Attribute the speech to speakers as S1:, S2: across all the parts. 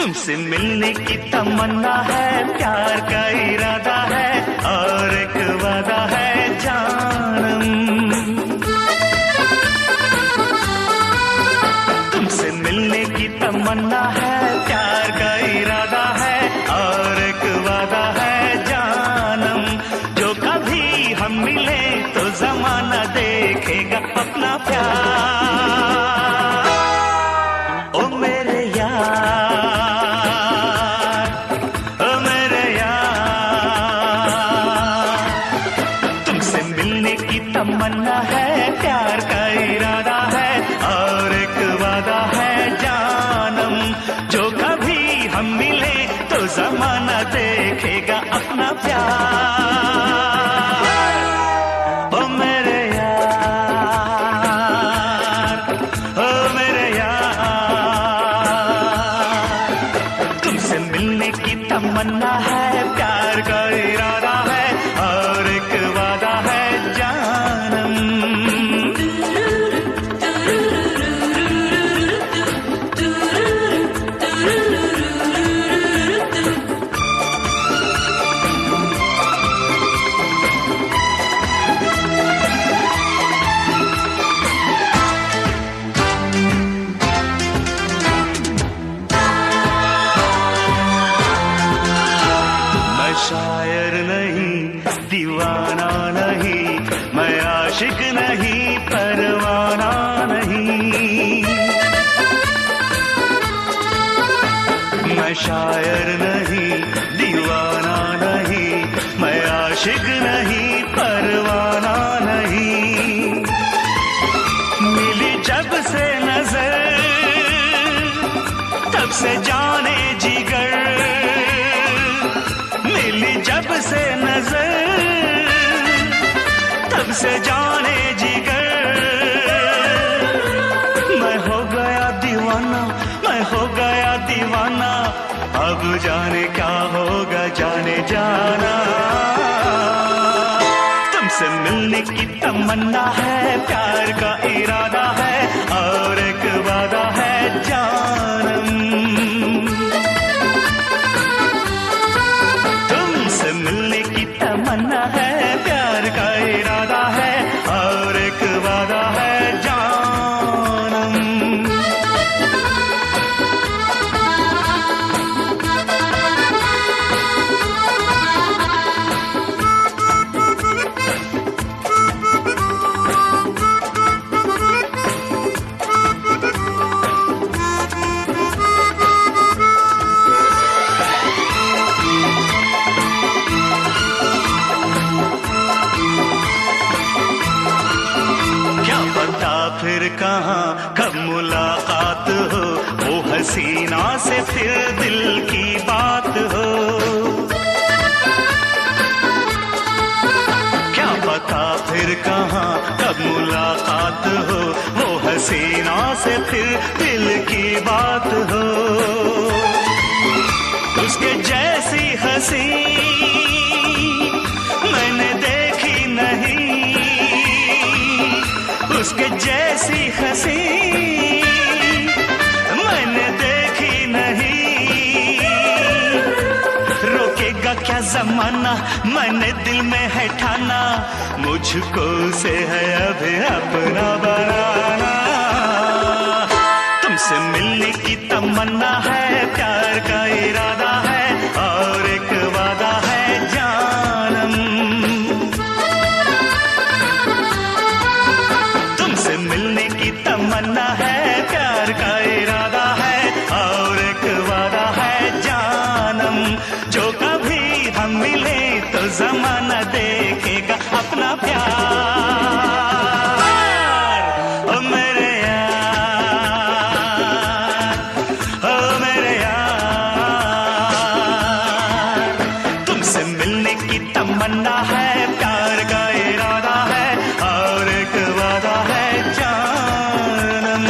S1: तुमसे मिलने की तमन्ना है, प्यार का इरादा है और एक वादा है जानम। तुमसे मिलने की तमन्ना है, प्यार का इरादा है और एक वादा है जानम। जो कभी हम मिले तो जमाना देखेगा अपना प्यार। ओ मेरे यार, ओ मेरे यार, तुमसे मिलने की तमन्ना है, प्यार का इरादा है और एक वादा है जानम। जो कभी हम मिले तो जमाना देखेगा अपना प्यार। ओ मेरे यार, ओ मेरे यार, तुमसे मिलने की तमन्ना है, प्यार का इरादा है और एक वादा है जानम। शायर नहीं, दीवाना नहीं, मैं आशिक नहीं, परवाना नहीं। मैं शायर नहीं, दीवाना नहीं, मैं आशिक नहीं, परवाना नहीं। मिली जब से नजर तब से जाने जिगर, मिली जब से नजर तब से जाने जिगर। मैं हो गया दीवाना, मैं हो गया दीवाना, अब जाने क्या होगा जाने जाना। तुमसे मिलने की तमन्ना है, प्यार का इरादा है और एक वादा है जानम। मिलने की तमन्ना है, प्यार का इरादा है और एक वादा है जानम। फिर कहाँ कब मुलाकात हो, वो हसीना से फिर दिल की बात हो। क्या पता फिर कहाँ कब मुलाकात हो, वो हसीना से फिर दिल की बात हो। उसके जैसी हंसी मैंने देखी नहीं, उसके जैसी हंसी मैंने देखी नहीं। रोकेगा क्या जमाना, मैंने दिल में है ठाना, मुझको से है अभी अपना बनाना। तुमसे मिलने की तमन्ना है, प्यार का इरादा है और एक वादा है जानम। मिलने की तमन्ना है, प्यार का इरादा है और एक वादा है जानम। जो कभी हम मिले तो जमाना देखेगा अपना प्यार। ओ मेरे यार, ओ मेरे यार, तुमसे मिलने की तमन्ना है, प्यार का इरादा है और एक वादा है जानम।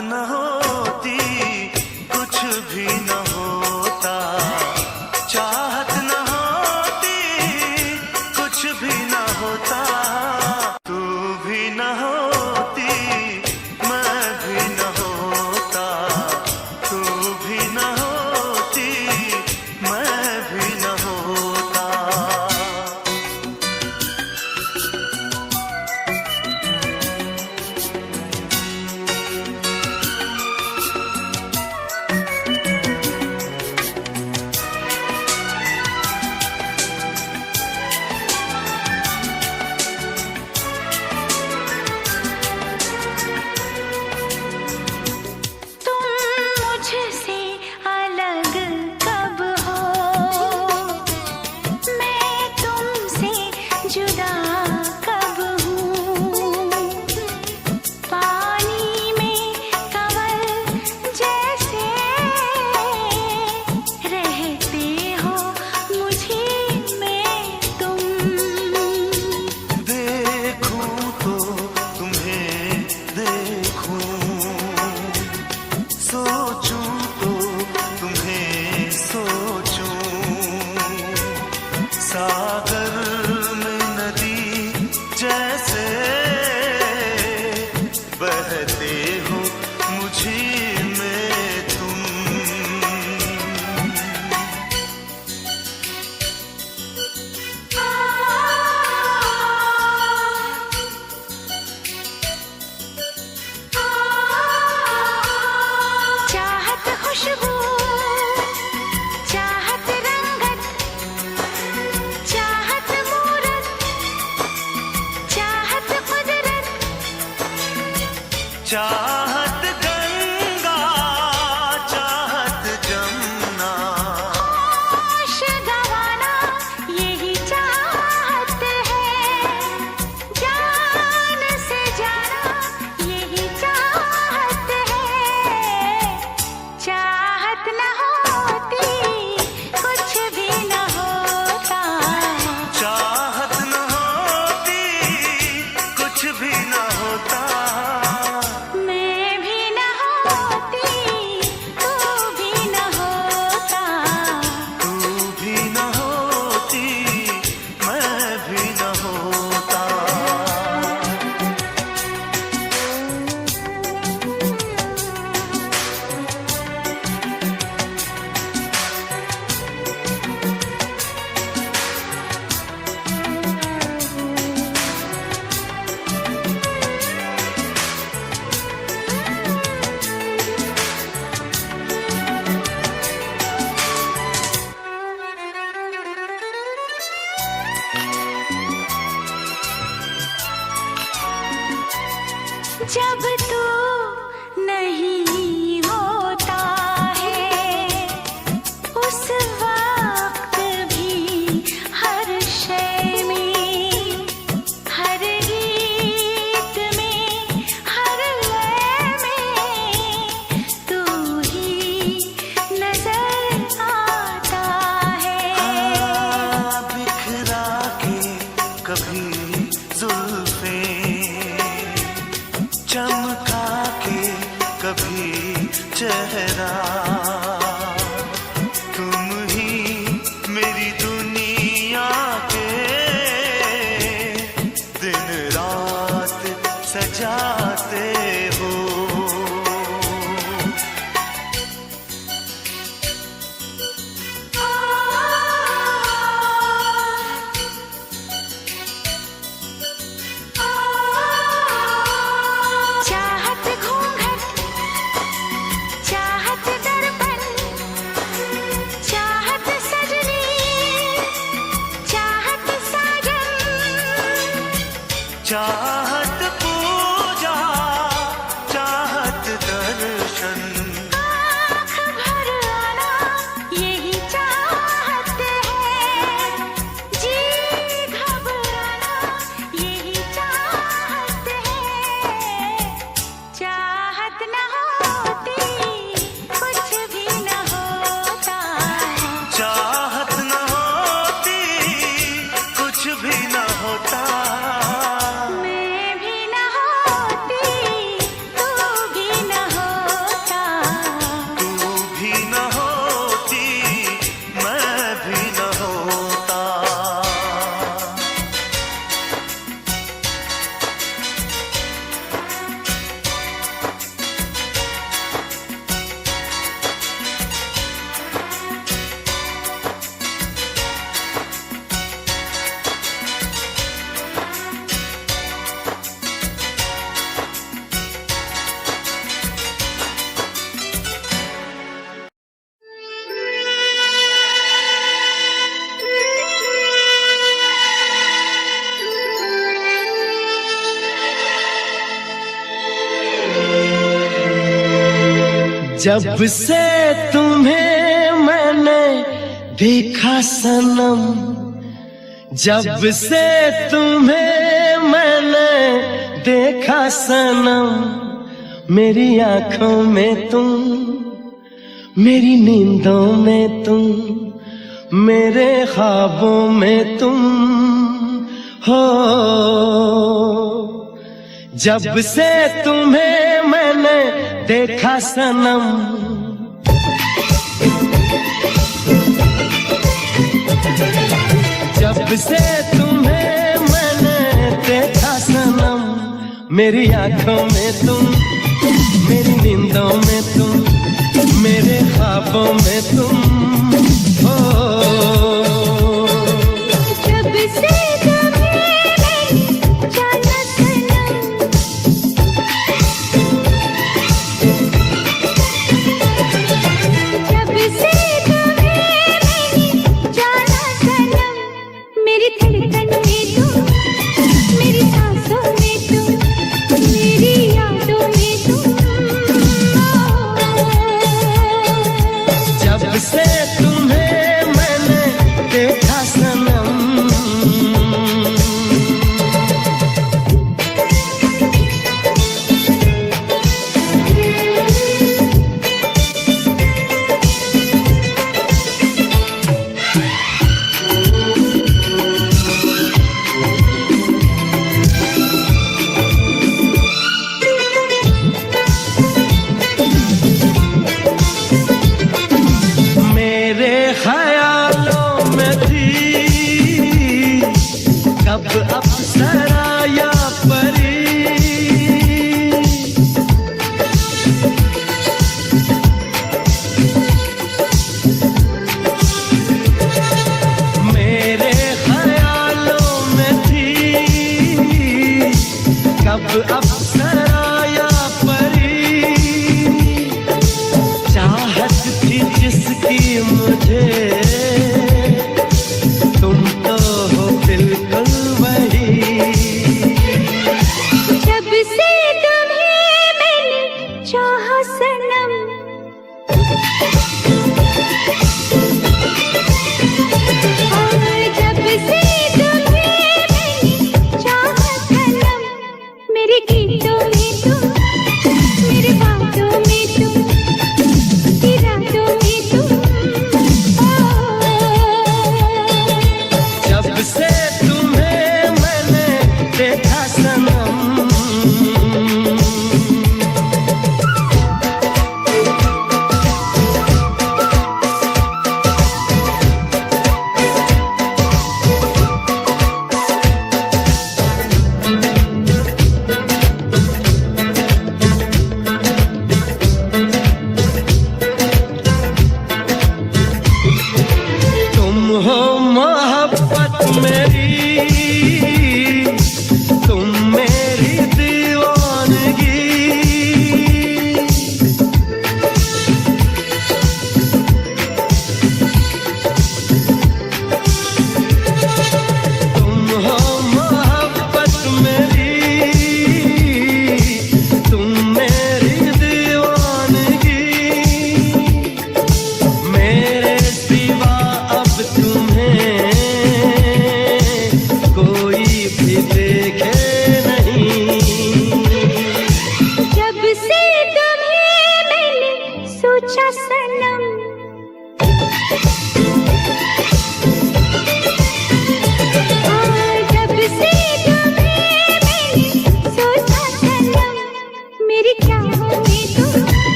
S1: न होती कुछ भी न होता, चाहत न होती कुछ भी न होता, तू भी न होती मैं भी न होता, तू भी न होती मैं भी न होता। सागर में नदी जैसे बहते हो मुझी में तुम,
S2: चाहत खुशबू
S1: चाहत गंगा चाहत जमुना,
S2: होश गंवाना यही चाहत है, जान से जाना यही चाहत है, चाहत न होती कुछ भी न होता,
S1: चाहत न होती कुछ भी न होता,
S2: जब तू नहीं होता है उस वक्त भी हर शय में, हर गीत में, हर लय में तू ही नजर आता है।
S1: बिखरा के कभी जुल्फे, चमका के कभी चेहरा, तुम ही मेरी दुनिया के दिन रात सजाते हो। चाहत पूजा चाहत दर्शन,
S2: आँख भर आना यही चाहत है, जी घबराना यही चाहत है, चाहत न होती कुछ भी न होता,
S1: चाहत न होती कुछ भी न होता,
S2: मैं भी न
S3: जब से तुम्हें मैंने देखा सनम, जब से तुम्हें मैंने देखा सनम, मेरी आंखों में तुम, मेरी नींदों में तुम, मेरे ख्वाबों में तुम हो। जब से तुम्हें मैंने देखा सनम, जब से तुम्हें मैंने देखा सनम, मेरी आंखों में तुम, मेरी नींदों में तुम, मेरे ख्वाबों में तुम हो।
S2: जब से तुम्हें मैंने जाना सनम, जब से तुम्हें मैंने जाना सनम, मेरी धड़कन में तुम, मेरी सांसों में तुम, मेरी यादों में तुम
S3: जब से तुम्हें मैंने देखा सनम, मेरे ख्यालों में थी कब अप्सरा या परी, मेरे ख्यालों में थी कब अप्सरा या परी, चाहत थी जिसकी मुझे, तुम तो हो बिल्कुल वही।
S2: जब से तुम्हें मैंने चाहा सनम, और जब से तुम्हें मैंने चाहा सनम, मेरे गीतों में तुम, मेरे बातों में तुम, इरादों में तुम
S3: जब से तुम्हें मैंने देखा सनम,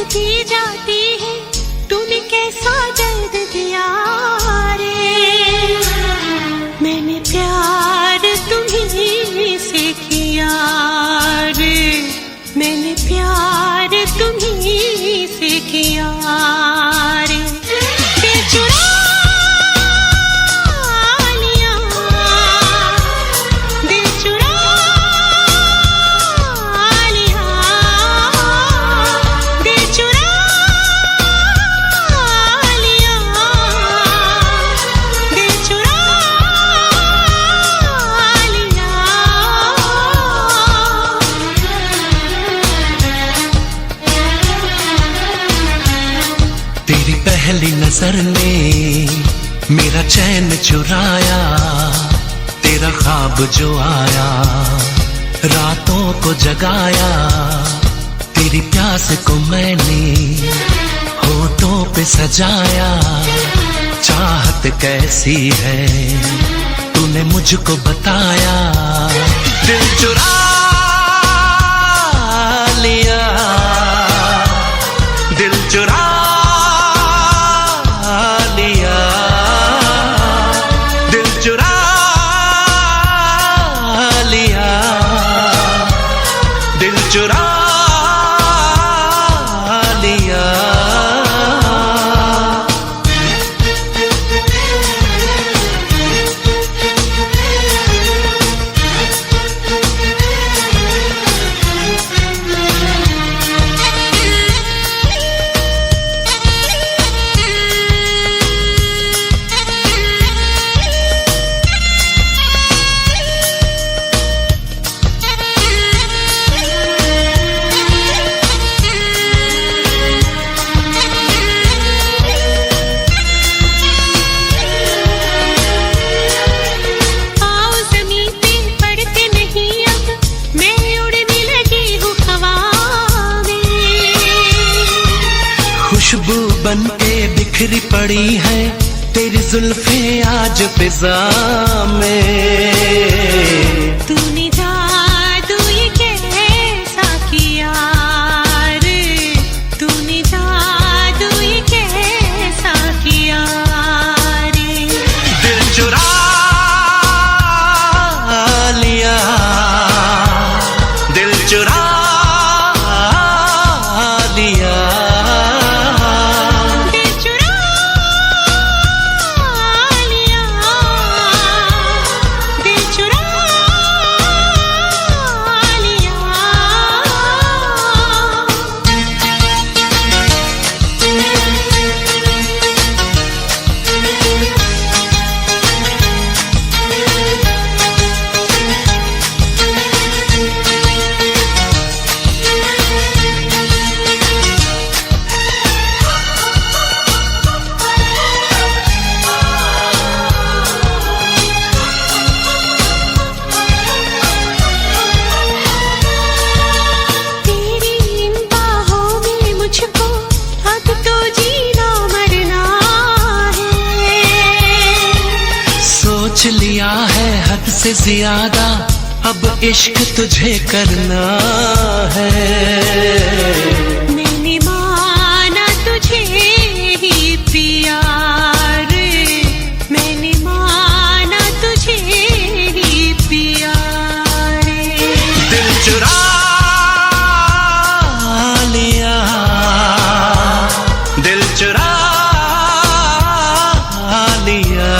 S2: बढ़ती जाती है, तूने कैसा दर्द दिया रे। मैंने प्यार तुम्हीं से किया रे, मैंने प्यार तुम्हीं से किया रे। दिल चुरा लिया, दिल चुरा लिया, दिल चुरा लिया, दिल चुरा लिया।
S3: तेरी पहली नजर ने मेरा चैन चुराया, तेरा ख्वाब जो आया रातों को जगाया। तेरी प्यास को मैंने होठों पे सजाया। चाहत कैसी है तूने मुझको बताया। दिल चुरा लिया, दिल चुरा लिया, दिल चुरा लिया, दिल चुरा लिया। खुशबू बन के बिखरी पड़ी है तेरी जुल्फे आज फिजा में।
S2: तूने जादू ये कैसा किया रे, तूने जादू ये कैसा किया रे।
S3: दिल चुरा लिया, दिल चुरा लिया, लिया है हद से ज्यादा, अब इश्क तुझे करना है।
S2: मैंने माना तुझे ही पिया रे, मैंने माना तुझे ही पिया रे।
S3: दिल चुरा लिया, दिल चुरा लिया,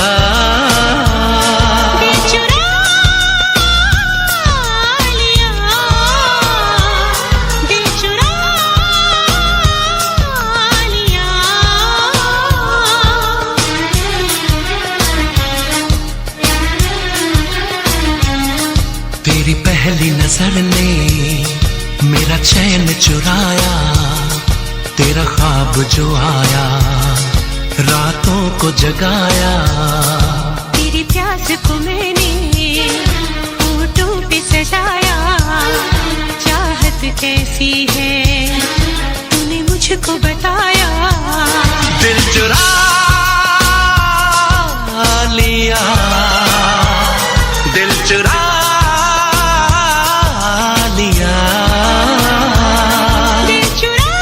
S3: तेरी पहली नजर ने मेरा चैन चुराया। तेरा ख्वाब जो आया रातों को जगाया।
S2: तेरी प्यास को मैंने होठों पे सजाया। चाहत कैसी है तूने मुझको बताया।
S3: दिल चुरा लिया, दिल चुरा लिया,
S2: दिल चुरा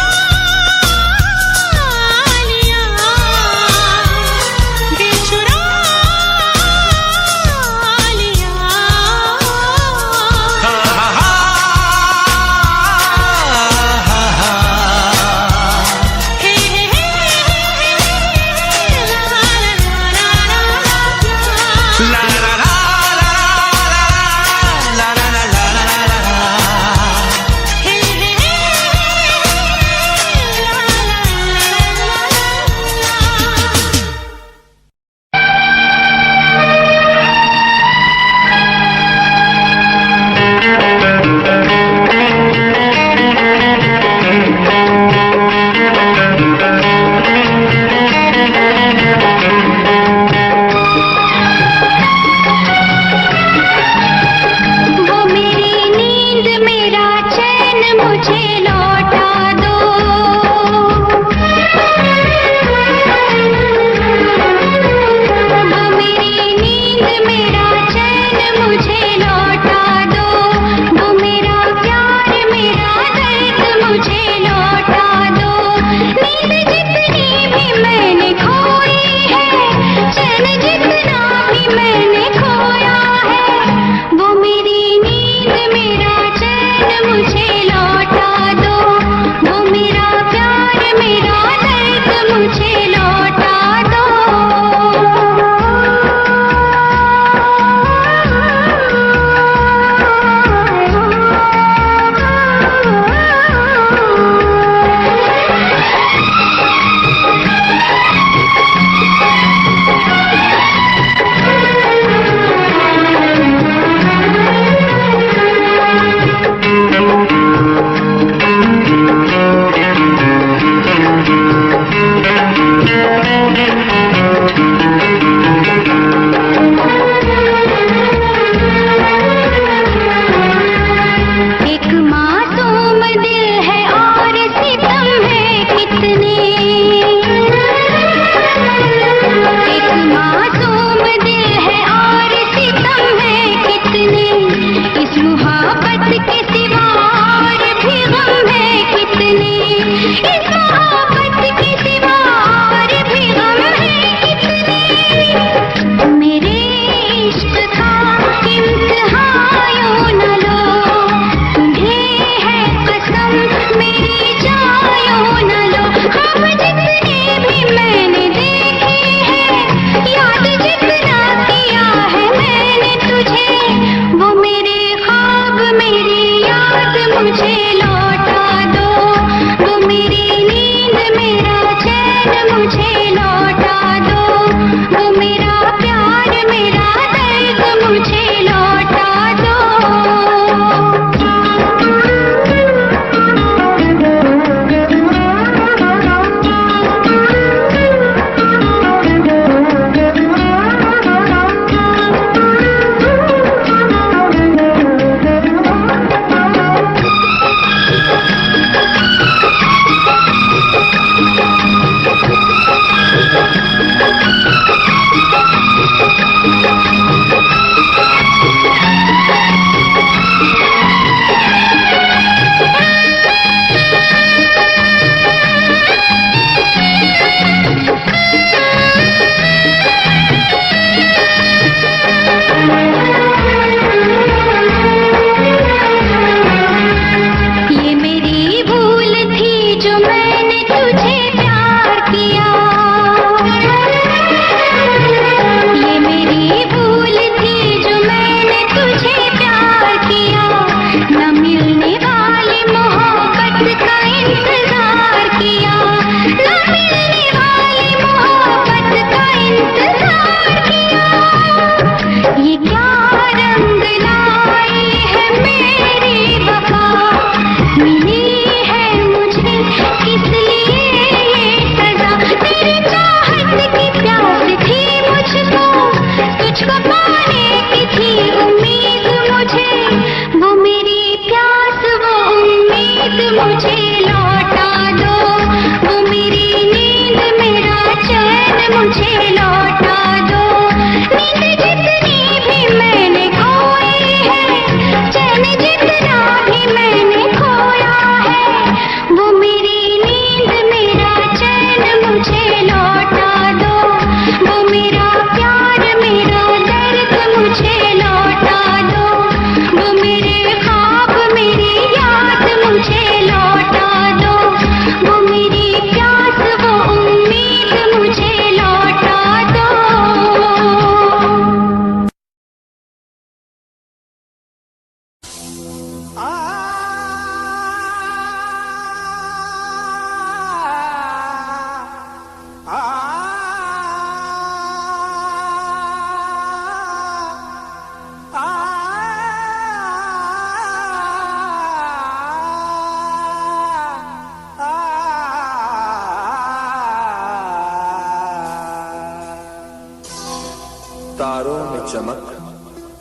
S4: चमक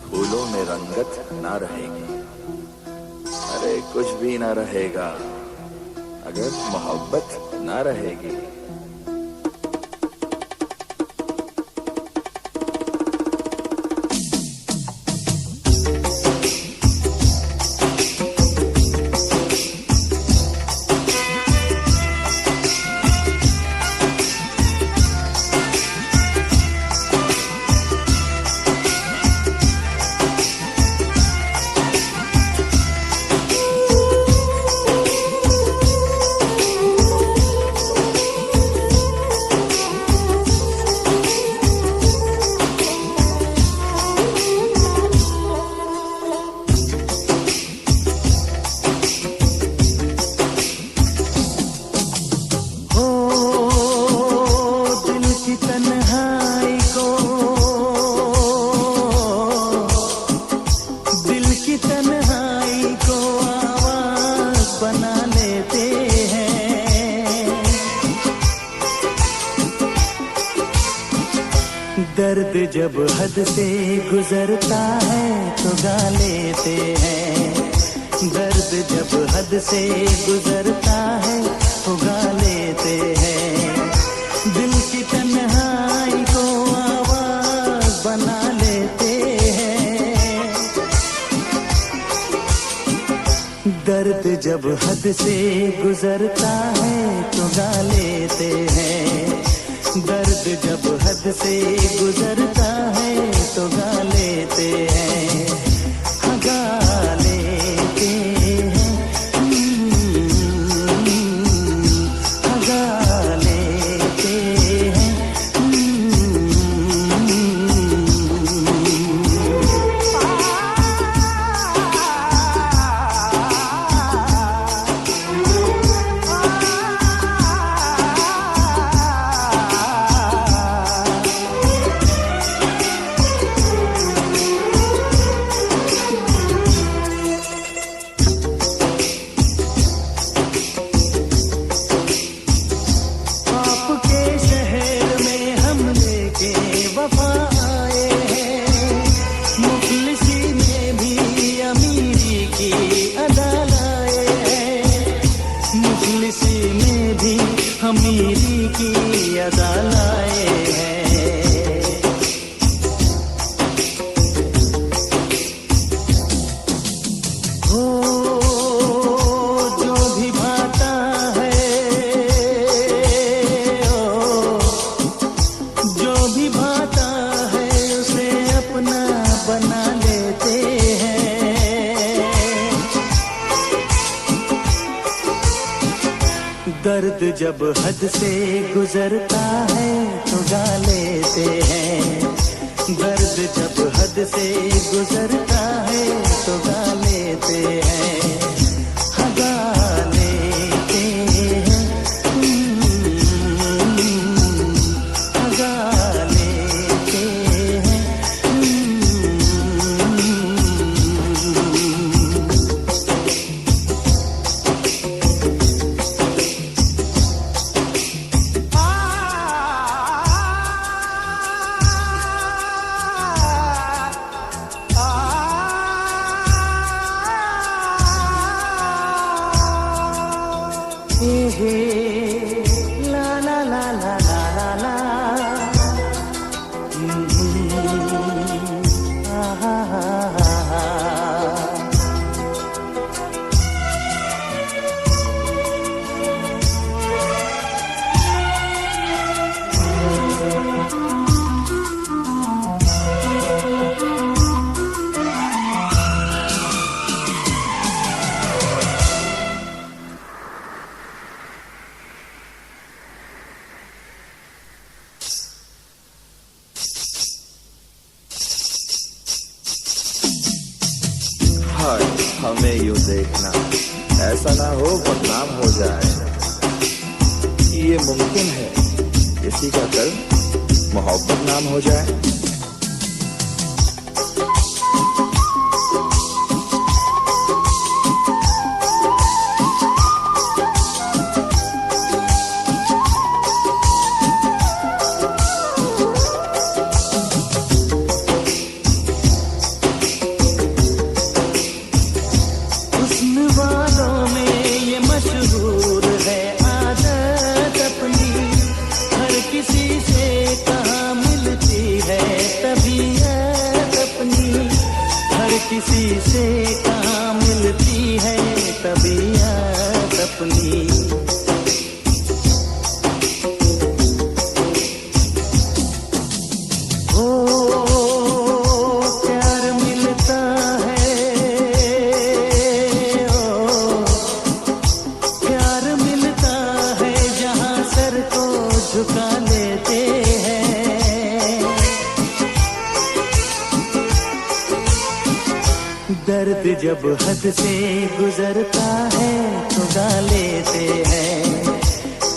S4: फूलों में रंगत ना रहेगी। अरे कुछ भी ना रहेगा अगर मोहब्बत ना रहेगी।
S1: दर्द जब हद से गुजरता है तो गा लेते हैं। दर्द जब हद से गुजरता है तो गा लेते हैं। दिल की तन्हाई को आवाज बना लेते हैं। दर्द जब हद से गुजरता है तो गा लेते हैं। दर्द जब हद से गुजरता है तो गा लेते हैं। हाँ गा लेते हैं। हाँ गा लेते हैं। अमीरी की अदा लाए हैं। हो जो भी भाता है, ओ जो भी भाता है उसे अपना बना लेते हैं। दर्द जब हद से गुजरता है तो गा लेते हैं। दर्द जब हद से गुजरता है तो गा लेते हैं। हाँ गा लेते हैं। हाँ गा लेते हैं। ला ला ला ला ला ला
S4: हाय हमें यूं देखना, ऐसा ना हो बदनाम हो जाए। ये मुमकिन है किसी का कल मोहब्बत नाम हो जाए।
S1: हर किसी से कहाँ मिलती है तबीयत अपनी। झुका लेते हैं दर्द जब हद से गुजरता है तो गा लेते हैं।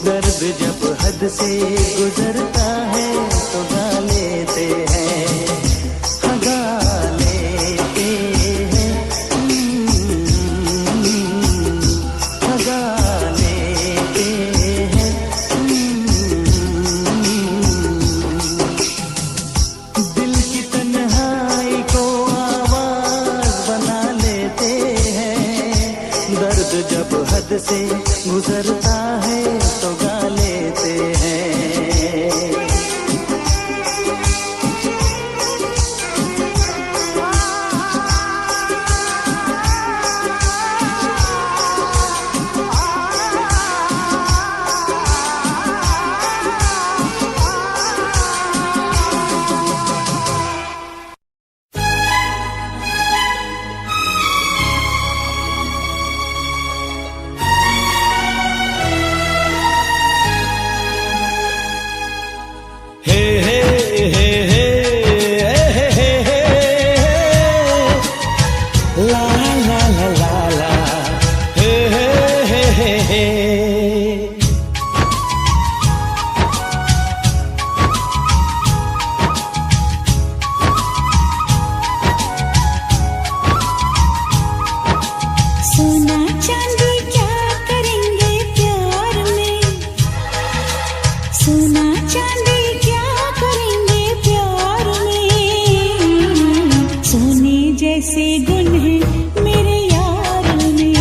S1: दर्द जब हद से गुजरता है तो गा लेते हैं। हाँ, गा लेते हैं। हाँ, गा लेते हैं। दिल की तन्हाई को आवाज बना लेते हैं। दर्द जब हद से गुजरता है तो गा लेते हैं।
S2: सोना चांदी क्या करेंगे प्यार में। सोना चांदी क्या करेंगे प्यार में। सोने जैसे गुण है मेरे यार में।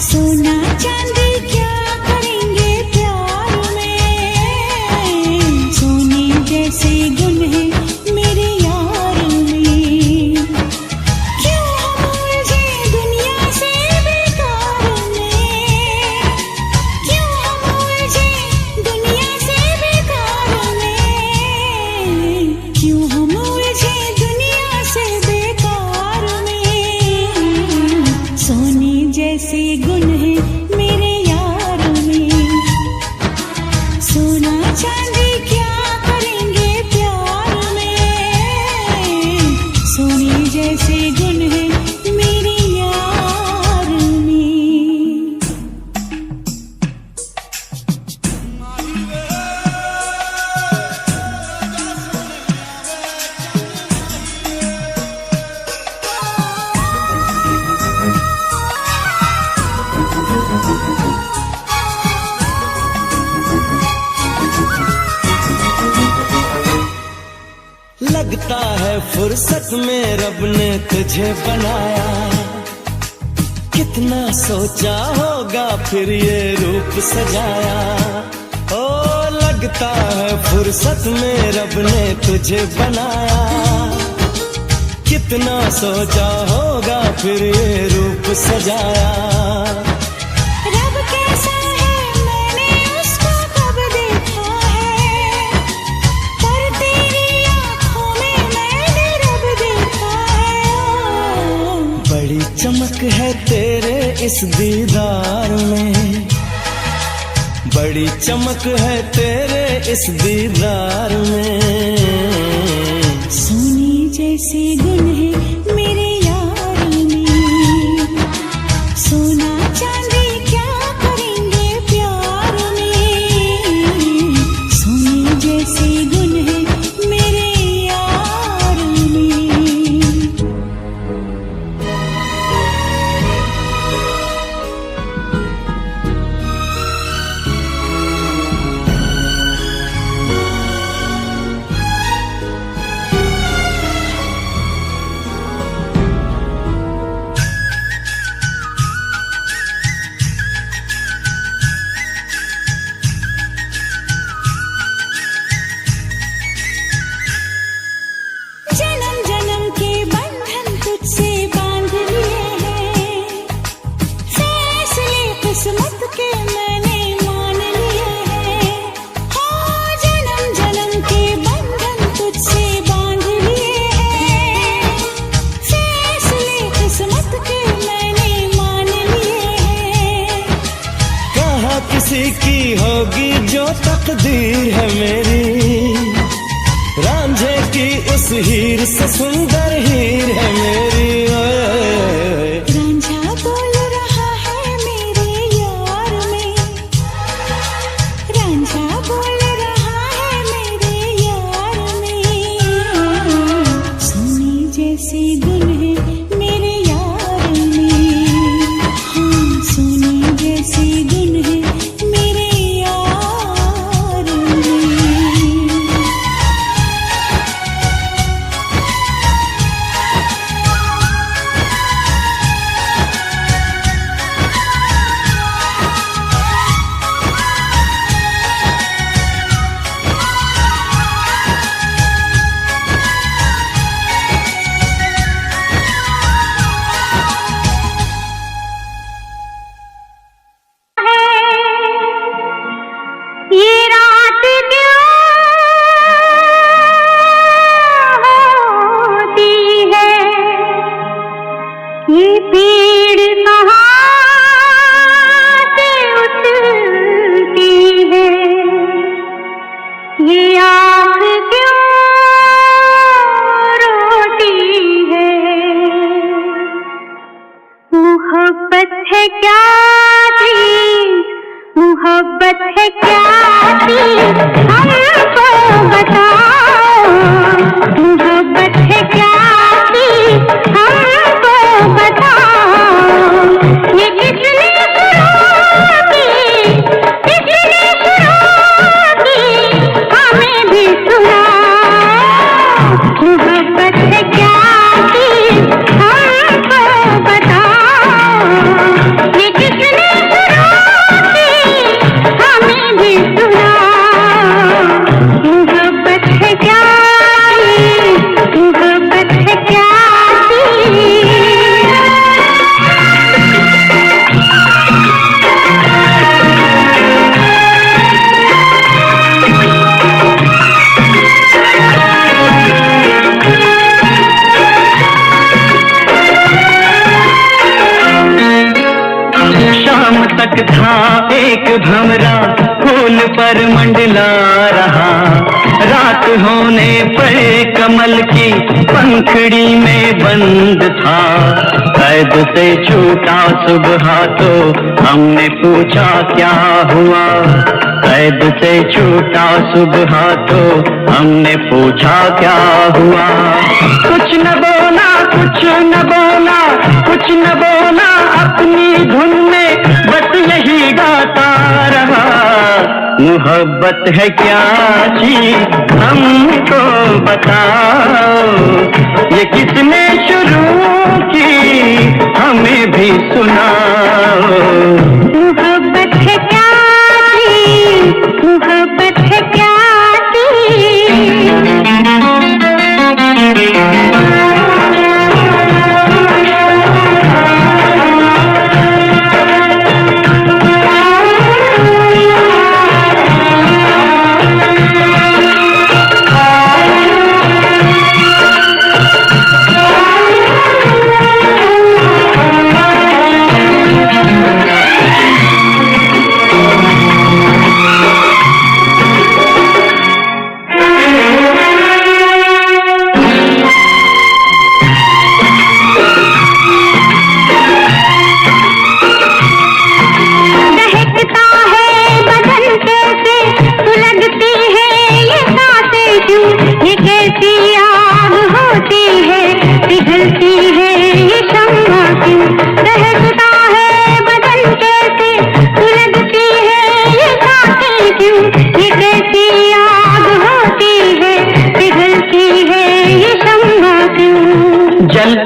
S2: सोना चांदी क्या करेंगे प्यार में। सोने जैसे गुण है मेरे यार में। क्यों हम उलझे दुनिया से बेकार में। क्यों हम उलझे दुनिया से बेकार में। क्यों हम उलझे दुनिया से बेकार में। सोने जैसे गुण है मेरे यार में। सोना चांदी क्या करेंगे प्यार में। सोने जैसे गुण है मेरे यार में।
S1: लगता है फुर्सत में रब ने तुझे बनाया। कितना सोचा होगा फिर ये रूप सजाया। ओ लगता है फुर्सत में रब ने तुझे बनाया। कितना सोचा होगा फिर ये रूप सजाया।
S2: रब कैसा है मैंने उसको कब देखा है। पर तेरी आँखों में मैंने रब देखा है।
S1: बड़ी चमक है तेरे इस दीदार में। बड़ी चमक है तेरे इस दीदार में।
S2: सोने जैसे गुण है मेरे यार में। सोना चांदी क्या करेंगे प्यार में। सोने जैसे गुण है मेरे यार में।
S5: तकदीर है मेरी, रांझे की उस हीर से सुंदर हीर है मेरी।
S2: रांझा बोल रहा है मेरे यार में, रांझा बोल रहा है मेरे यार में। सोने जैसी गुन है मेरे यार में, हाँ सोने जैसी गुन है मेरे यार में। ये रात क्यों होती है, ये पीड़ कहाँ से उठती है, ये आँख क्यों रोती है। मोहब्बत है क्या चीज़, मोहब्बत है क्या चीज़, हमको बताओ। मोहब्बत है क्या चीज़, हमको बताओ। ये किसने शुरू की, किसने शुरू की, हमें भी सुनाओ। मोहब्बत है क्या चीज़, हमको बताओ। ये किसने शुरू की, हमें भी सुनाओ। मोहब्बत है क्या चीज़, मोहब्बत है क्या चीज़।
S1: शाम तक था एक भंवरा फूल पर मंडला रहा, रात होने पर कमल की पंखड़ी में बंद था। कैद से छूटा सुबह तो हमने पूछा क्या हुआ, कैद से छूटा सुबह तो हमने पूछा क्या हुआ। कुछ न बोला, कुछ न बोला, कुछ न बोला, अपनी धुन में बस यही गाता रहा। मोहब्बत है क्या चीज़, हमको बताओ। ये किसने शुरू की, हमें भी सुनाओ।
S2: मोहब्बत है क्या चीज़, मोहब्बत है क्या चीज़।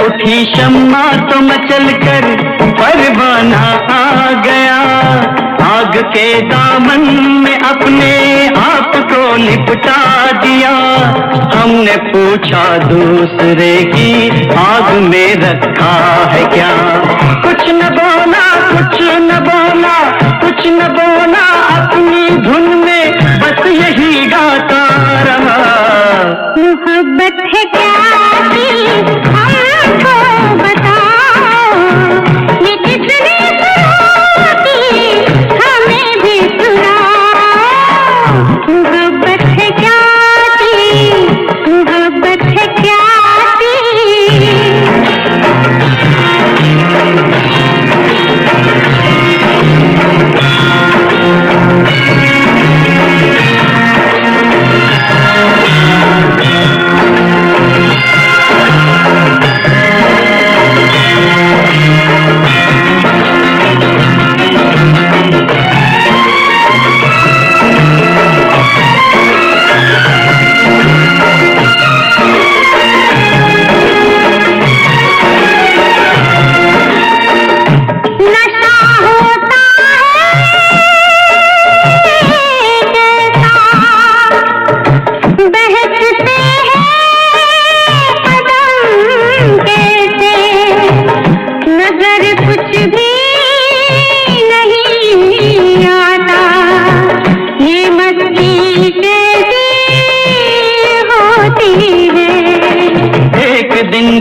S1: उठी शम्मा तो मचल कर परवाना आ गया, आग के दामन में अपने आप को लिपटा दिया। हमने पूछा दूसरे की आग में रखा है क्या, कुछ न बोला, कुछ न बोला, कुछ न बोला, अपनी धुन में बस यही गाता रहा।
S2: मोहब्बत है क्या चीज़, हमको बताओ। ये किसने शुरू की, हमें भी सुनाओ।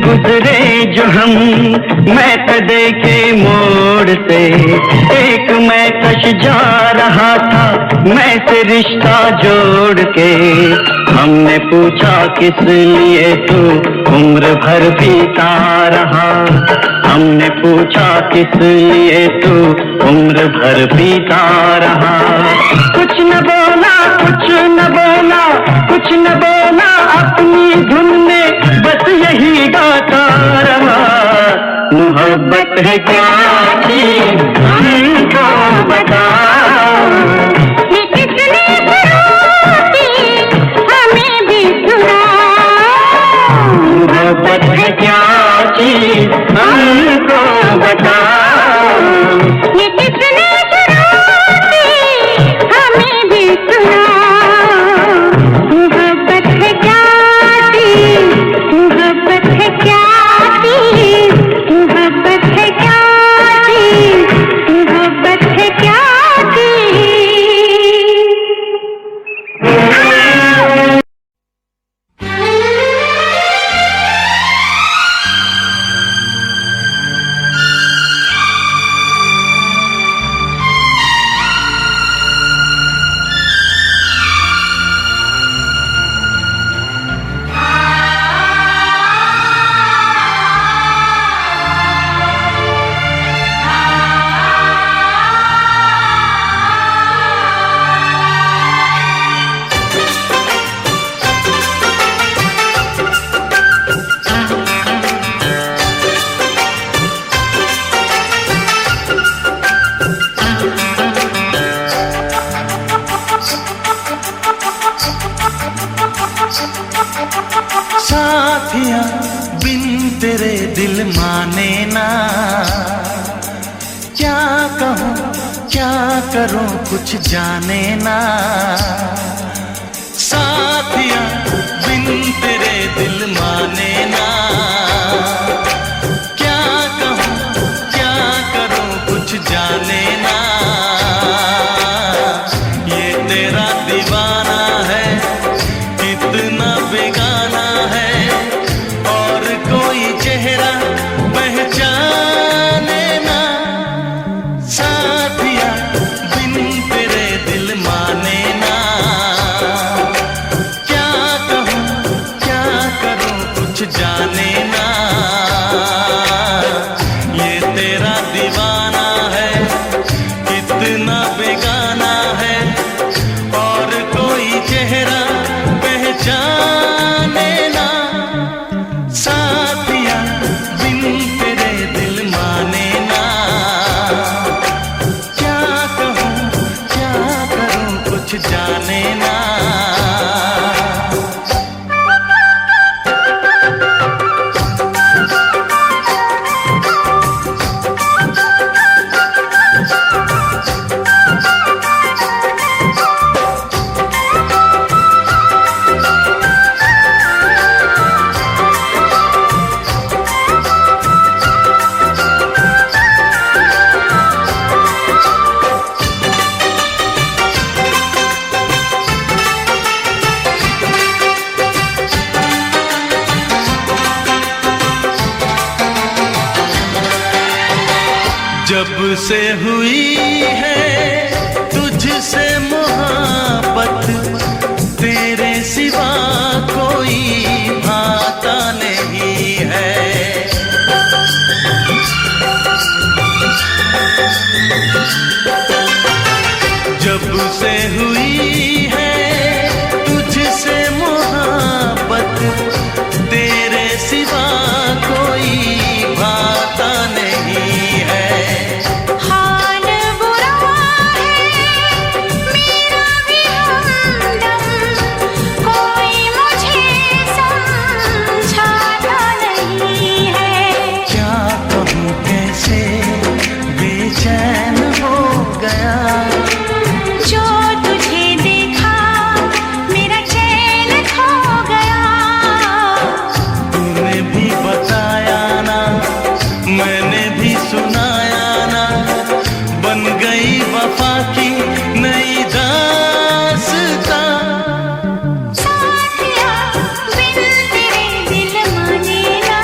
S6: गुजरे जो हम मैं कदे के मोड़ से, एक मैं कश जा रहा था मैं से रिश्ता जोड़ के। हमने पूछा किस लिए तू उम्र भर पीता रहा, हमने पूछा किस लिए तू उम्र भर पीता रहा। कुछ न बोला कुछ न बोला कुछ न बोला, अपनी धुन में बस यही गाता रहा। मोहब्बत है क्या चीज़ हमको बता,
S2: ये किसने सुनाती हमें भी सुना।
S6: मोहब्बत है क्या चीज़ हमको बता,
S2: ये किसने सुनाती हमें भी सुना। मोहब्बत है क्या चीज़, मोहब्बत है क्या चीज़, मोहब्बत है क्या चीज़, मोहब्बत है क्या चीज़।
S3: साथिया बिन तेरे दिल माने ना, क्या कहूँ क्या करूँ कुछ जाने ना। साथिया बिन तेरे दिल माने ना, क्या कहूँ क्या करूँ कुछ जाने ना। ये तेरा दीवाना है कितना बेगाना है, और कोई चेहरा पहचाने ना। साथिया बिन तेरे दिल माने ना, क्या कहूँ क्या करूँ कुछ जाने ना। ये तेरा दीवाना है कितना बेगाना है, और कोई चेहरा पहचाने ना। साथिया बिन तेरे दिल माने ना, क्या कहूँ क्या करूँ कुछ जाने ना। जब से हुई है तुझसे मोहब्बत, तेरे सिवा कोई भाता नहीं है। जब से हुई है तुझसे मोहब्बत, तेरे सिवा कोई भाता नहीं है।
S2: हाल बुरा है मेरा भी हमदम, कोई मुझे समझाता नहीं है।
S3: क्या कहूँ कैसे बेचैन हो गया,
S2: जो तुझे देखा मेरा चैन खो गया।
S3: तूने भी बताया ना मैंने भी सुनाया ना, बन गई वफा की नई दास्तां।
S2: साथिया बिन तेरे दिल माने ना,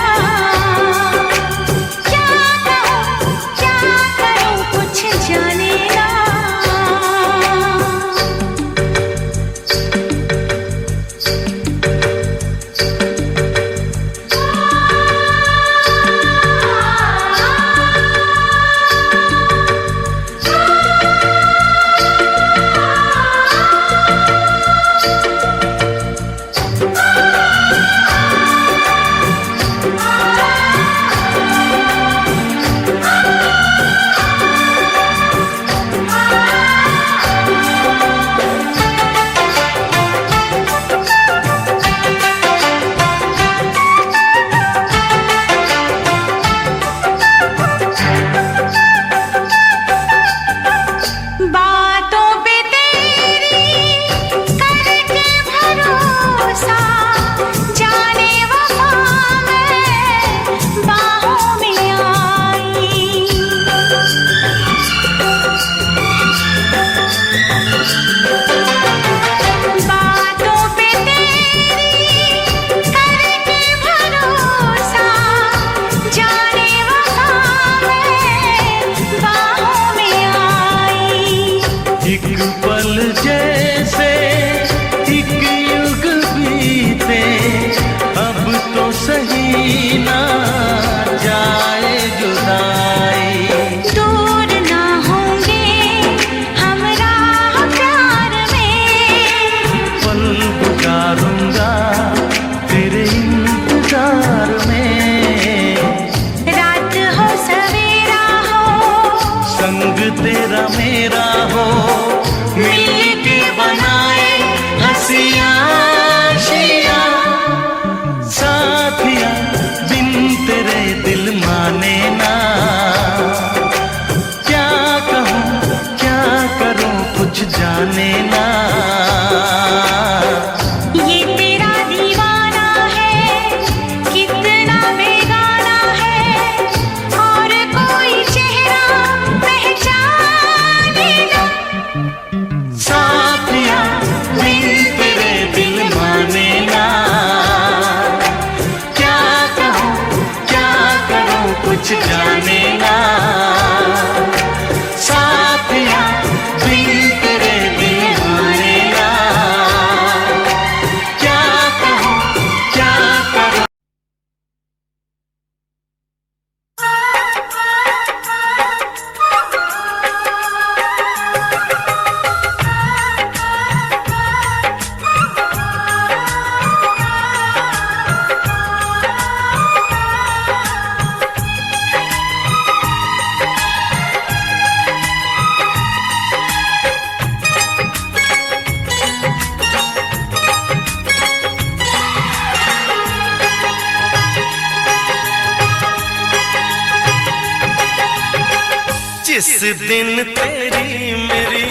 S3: जिस दिन तेरी मेरी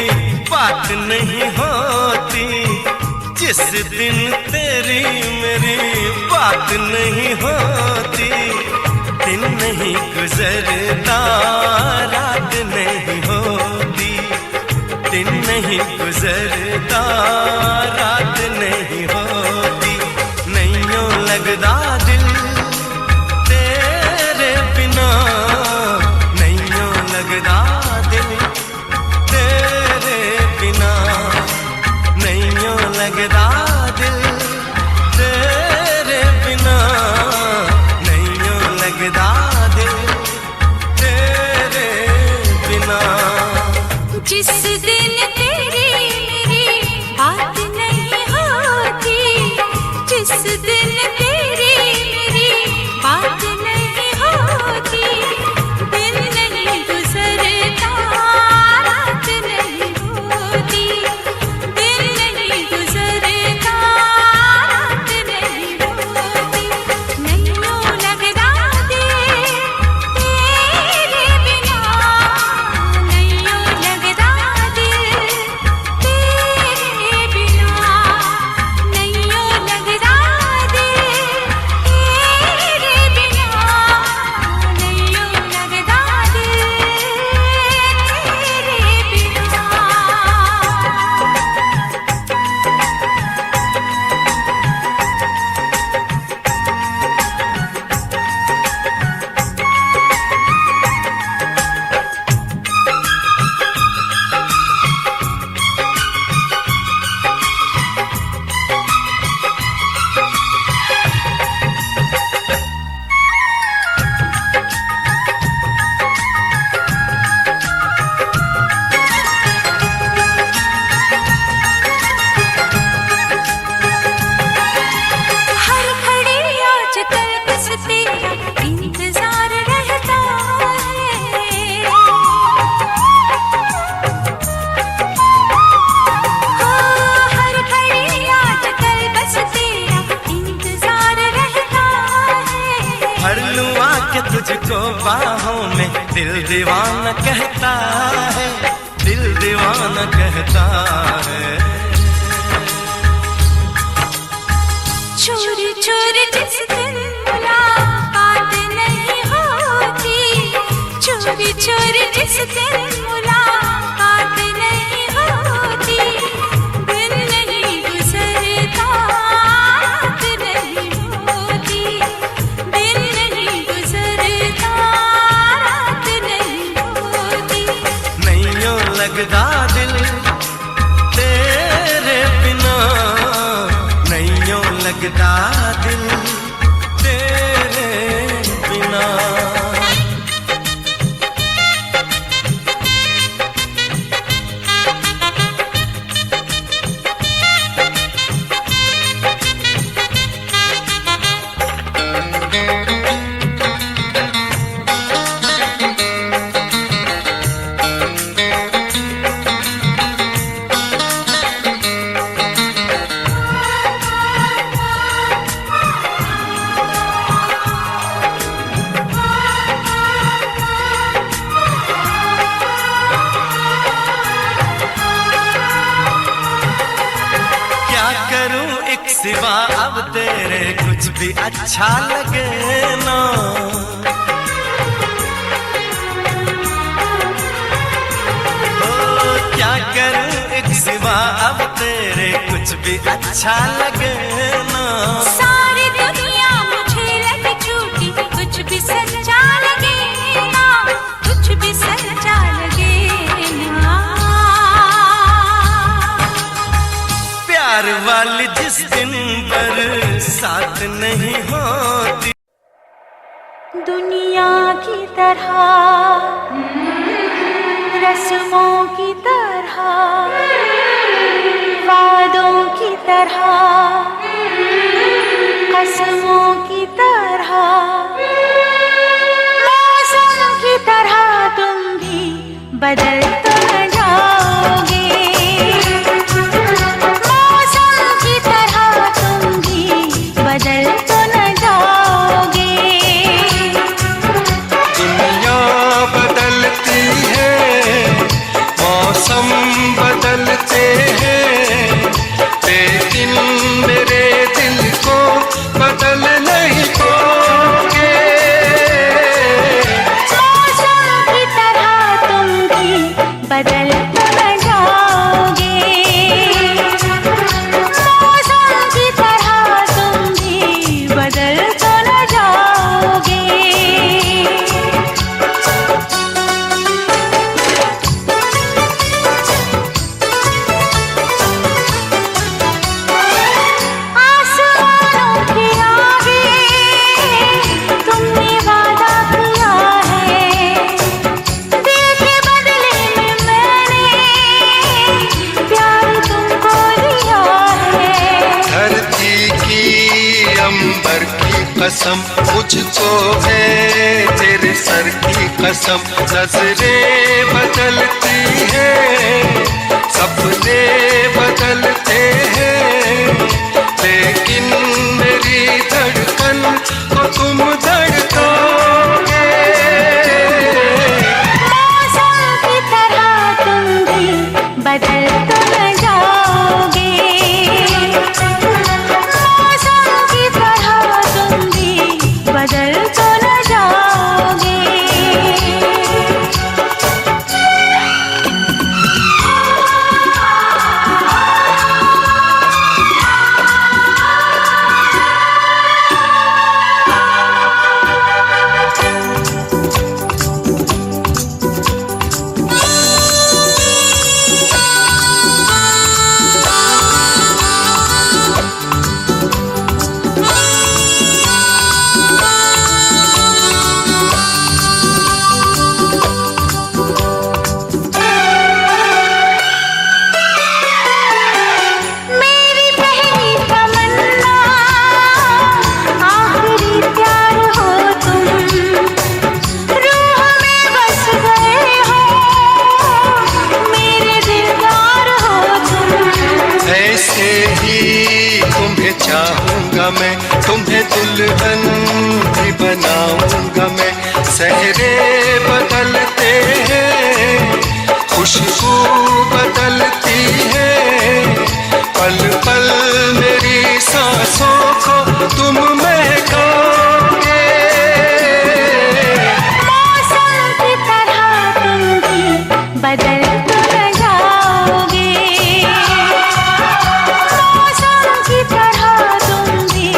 S3: बात नहीं होती, जिस दिन तेरी मेरी बात नहीं होती, दिन नहीं गुजरता रात नहीं होती, दिन नहीं गुजरता रात नहीं होती, नैयों लगदा दिल तेरे बिना, नैयों लगदा दिल तेरे बिना, नैयों लगदा दिल तेरे बिना, नैयों लगदा दिल तेरे बिना।
S2: जिस दिन तेरी मेरी बात नहीं होती, जिस दिन तेरी मेरी बात नहीं होती, दिन नहीं गुजरता रात नहीं होती, दिन नहीं गुजरता रात नहीं होती, नैयों लगदा दिल तेरे बिना, नैयों लगदा दिल तेरे बिना, नैयों लगदा दिल तेरे बिना, नैयों लगदा दिल हर घड़ी आजकल बस तेरा इंतजार रहता है, हर घड़ी आजकल बस तेरा इंतजार रहता है,
S3: भर लूं आके तुझको बाहों में, दिल दीवाना कहता है, दिल दीवाना कहता है।
S2: चोरी चोरी जिस दिन मुलाकात नहीं होती, चोरी चोरी जिस दिन मुलाकात नहीं होती, दिन नहीं गुजरता रात नहीं होती, दिन नहीं गुजरता रात नहीं होती,
S3: नैयों लगदा दिल तेरे बिना, नैयों लगदा दिल तेरे बिना। सिवा अब तेरे कुछ भी अच्छा लगे ना, ओ क्या करूं एक सिवा अब तेरे कुछ भी अच्छा लगे ना,
S2: सारी दुनिया मुझे लगे झूठी, कुछ भी सच्चा लगे ना, कुछ भी सच्चा लगे ना,
S3: प्यार वाली जिस दिन बरसात नहीं होती,
S2: दुनिया की तरह रस्मों की तरह वादों की तरह कसमों की तरह मौसम की तरह तुम भी बदल तो न जाओगे, मौसम की तरह तुम भी बदल तो न जाओगे,
S3: दुनिया बदलती है कसम नजरें बदलती है, सपने बदलते हैं, लेकिन मेरी धड़कन को तुम धड़कोगे।
S2: मौसम की तरह तुम भी बदल तो न जाओगे, मौसम की तरह तुम भी बदल तो न जाओगे। मेरी पहली तमन्ना आखिरी प्यार हो तुम, रूह में बस गए हो, मेरे दिलदार हो तुम।
S3: ऐसे ही तुम्हें चाहूंगा मैं, तुम्हें दुल्हन भी बनाऊंगा मैं। सहरे बदलते हैं, खुशबू बदलती है, पल पल मेरी सांसों को तुम महकाओगे।
S2: मौसम की तरह तुम भी बदल तो न जाओगे, मौसम की तरह तुम भी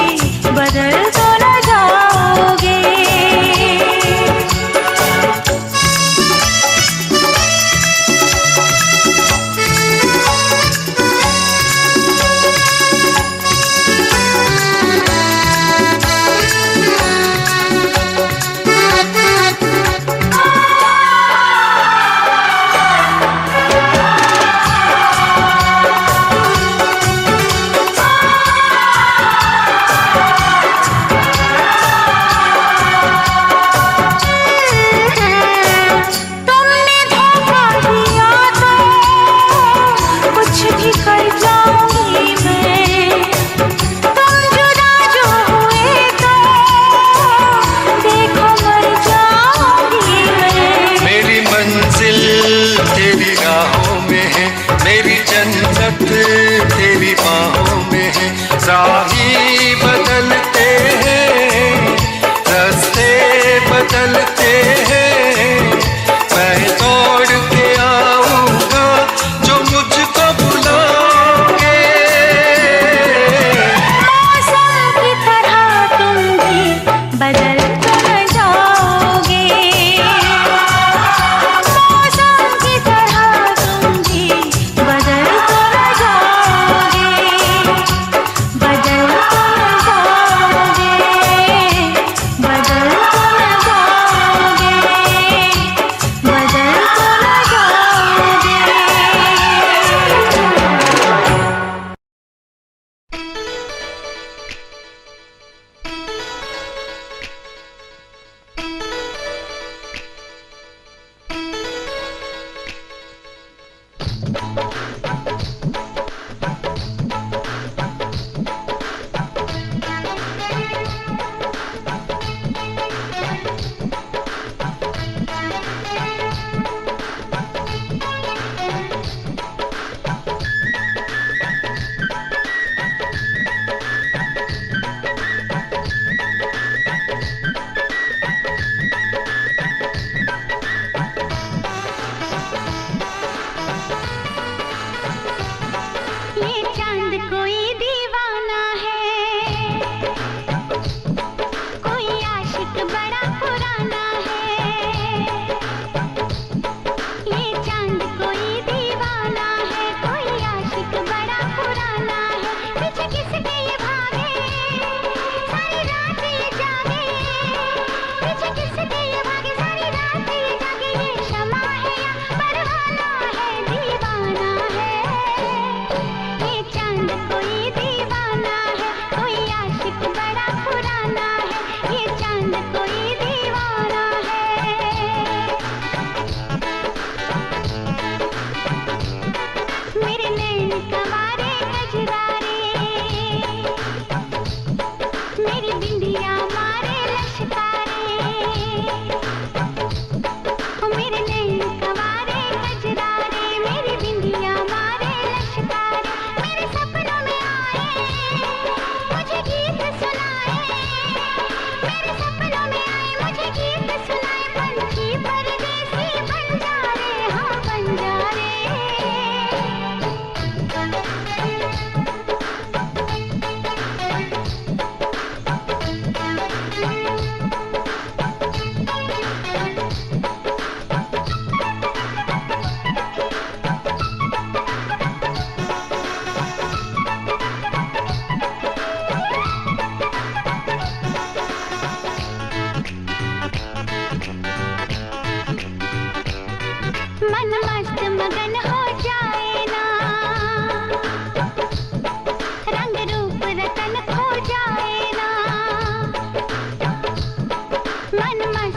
S2: बदल तो न जाओगे।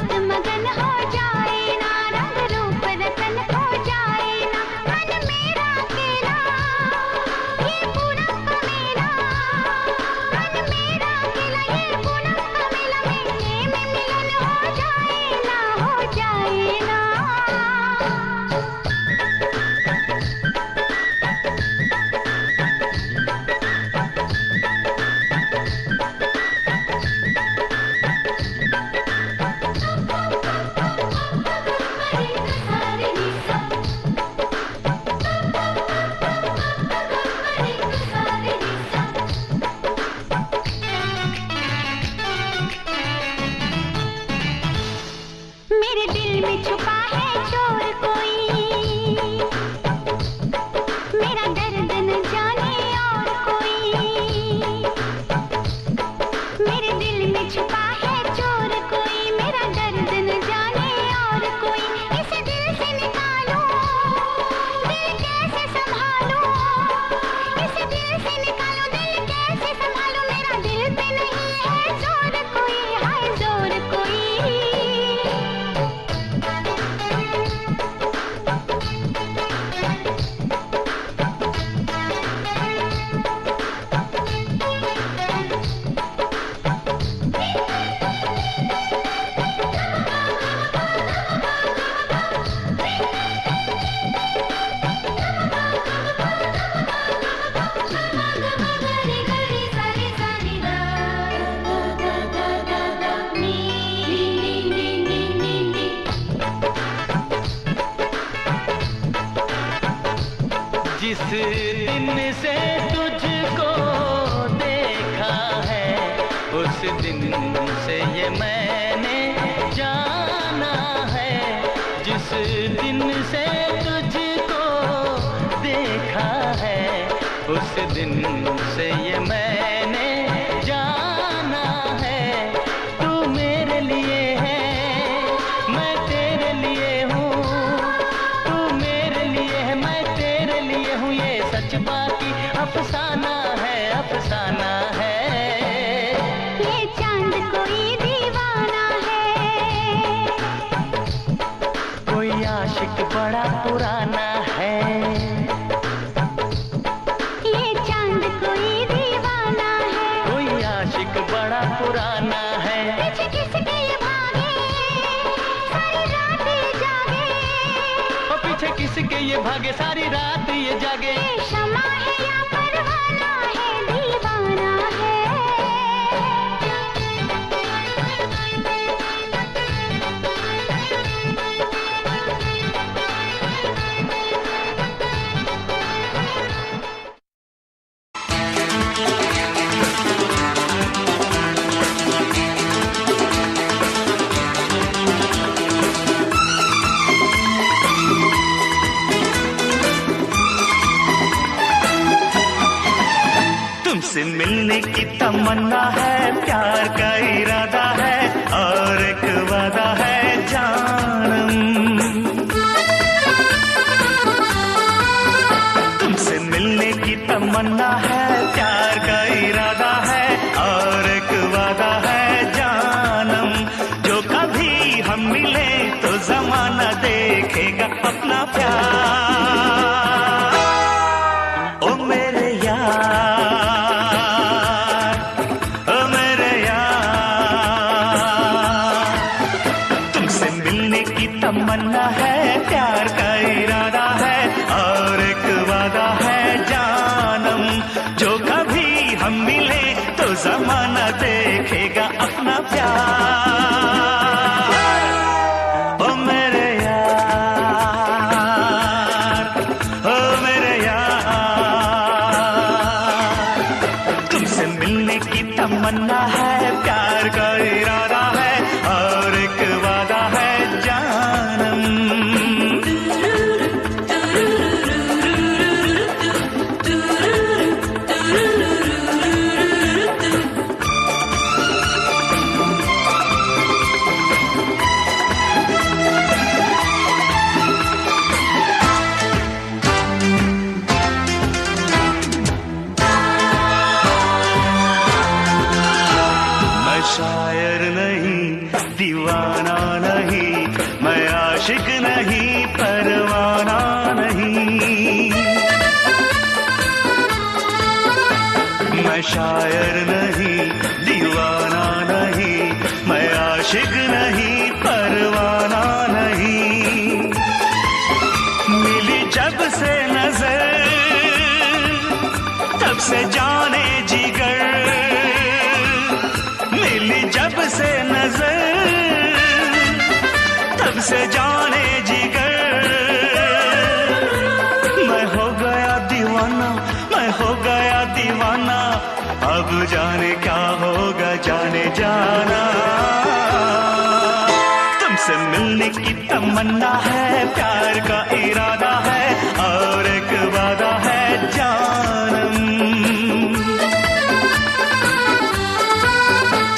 S2: मस्त मगन हो जाए ना, रंग रूप रतन हो जाए ना, मन मेरा अकेला ये पूनम का मेला, मन मेरा अकेला ये पूनम का मेला, मेले में मिलन हो जाए ना, हो जाए ना। मेरे दिल में छुपा है चोर कोई, मेरा दर्द न जाने और कोई, मेरे दिल में छुपा है चोर कोई, मेरा दर्द न जाने और कोई, इसे दिल से निकालूं दिल कैसे संभालूं, इसे दिल से निकालूं दिल कैसे संभालूं, मेरा दिल पे नहीं है जोर कोई, हाय जोर कोई।
S5: जिस दिन से तुझको देखा है उस दिन से ये मैंने जाना है, जिस दिन से तुझको देखा है उस दिन से ये मैंने जाना है, तू मेरे लिए है मैं तेरे लिए हूँ, तू मेरे लिए है मैं तेरे लिए हूँ, ये सच बाकी अफसाना है, अफसाना है।
S2: ये चांद कोई दीवाना है,
S5: कोई आशिक बड़ा पुराना है,
S2: ये चांद कोई दीवाना है,
S5: कोई आशिक बड़ा पुराना है,
S2: पीछे किसके ये भागे सारी रात ये जागे,
S5: और पीछे किसके ये भागे सारी रात ये जागे,
S2: ये शमा है या परवाना है, दीवाना है।
S1: तुमसे मिलने की तमन्ना है, प्यार का इरादा है और एक वादा है जानम, तुमसे मिलने की तमन्ना है, प्यार का इरादा है और एक वादा है जानम, जो कभी हम मिले तो जमाना देखेगा अपना प्यार। ओ मेरे यार, ओ मेरे यार, तुमसे मिलने की तमन्ना है, प्यार का इरादा है और एक वादा है जानम, जो कभी हम मिले तो जमाना देखेगा अपना प्यार। ओ मेरे यार, ओ मेरे यार, तुमसे मिलने की तमन्ना है, प्यार का इरादा है और एक वादा है जानम। नहीं, मैं आशिक नहीं, परवाना नहीं। मैं शायर नहीं, दीवाना नहीं, मैं आशिक नहीं, परवाना नहीं। मिली जब से नजर तब से जाने जिगर, मिली जब से नजर तब से जाने जिगर। मैं हो गया दीवाना, मैं हो गया दीवाना, अब जाने क्या होगा जाने जाना। तुमसे मिलने की तमन्ना है, प्यार का इरादा है, और एक वादा है जानम।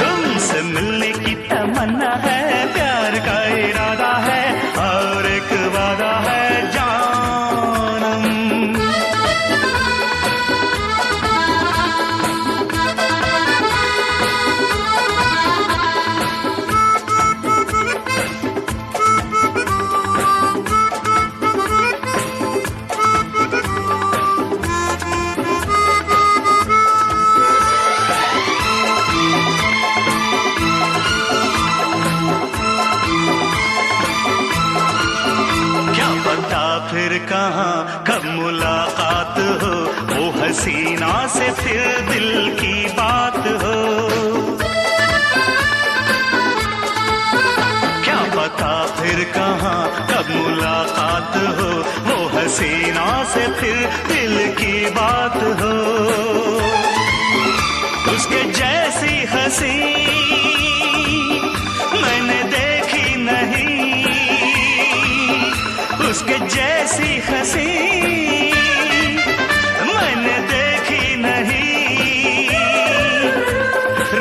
S1: तुमसे मिलने की तमन्ना है, प्यार का इरादा है, और एक वादा है जानम। फिर कहाँ कब मुलाकात हो, वो हसीना से फिर दिल की बात हो। क्या पता फिर कहाँ कब मुलाकात हो, वो हसीना से फिर दिल की बात हो। उसके जैसी हंसी मैंने देखी नहीं, उसके जैसी हंसी मैंने देखी नहीं।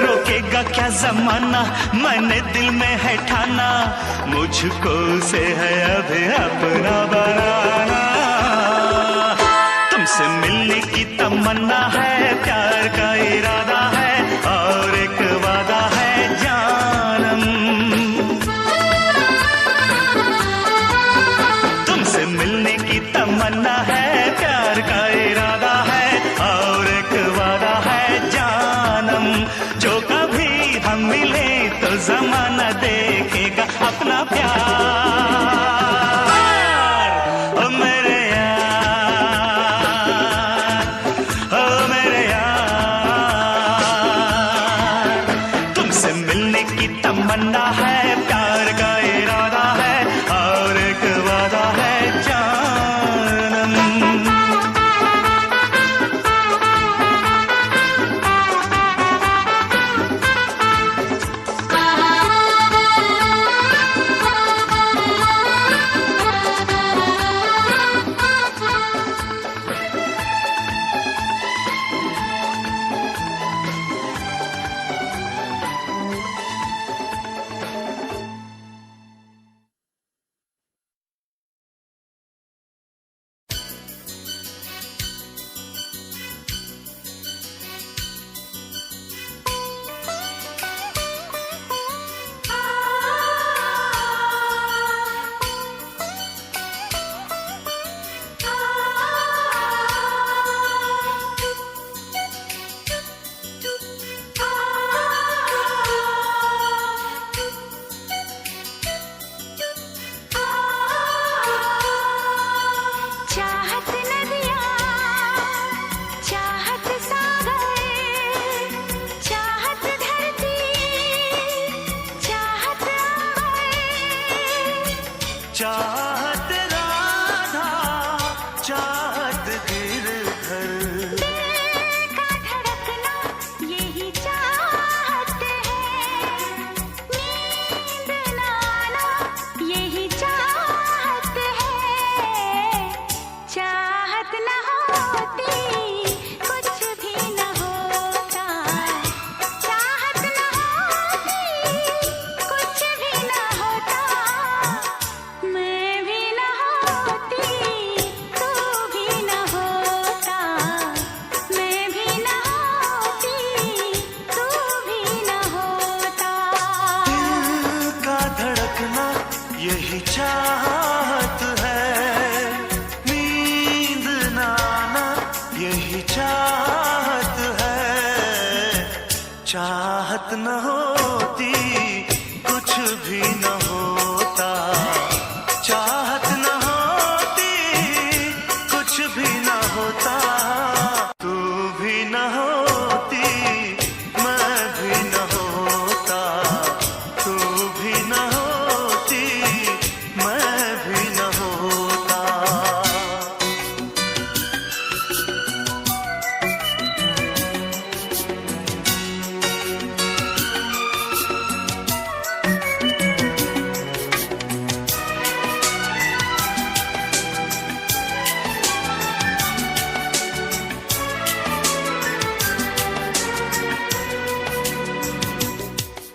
S1: रोकेगा क्या जमाना, मैंने दिल में है ठाना, मुझको से है अभी अपना बनाना। तुमसे मिलने की तमन्ना है, प्यार का इरादा है, और एक वादा है जानम। तुमसे मिलने की तमन्ना है, प्यार का इरादा है, और एक वादा है जानम। जो कभी हम मिले तो जमाना देखेगा अपना प्यार। ओ मेरे यार, ओ मेरे यार, तुमसे मिलने की तमन्ना है, प्यार का इरादा है, और एक वादा है जानम। चाहत राधा, चाहत गिरधर,
S2: दिल का धड़कना यही चाहत है, नींद ना आना यही चाहत है। चाहत न होती कुछ भी न होता, चाहत न होती कुछ भी न होता। मैं
S1: यही चाहत है, नींद ना आना यही चाहत है। चाहत न होती कुछ भी न होता, चाहत न होती कुछ भी न होता। तू भी न होती मैं भी न होता, तू भी न होती मैं भी न होता।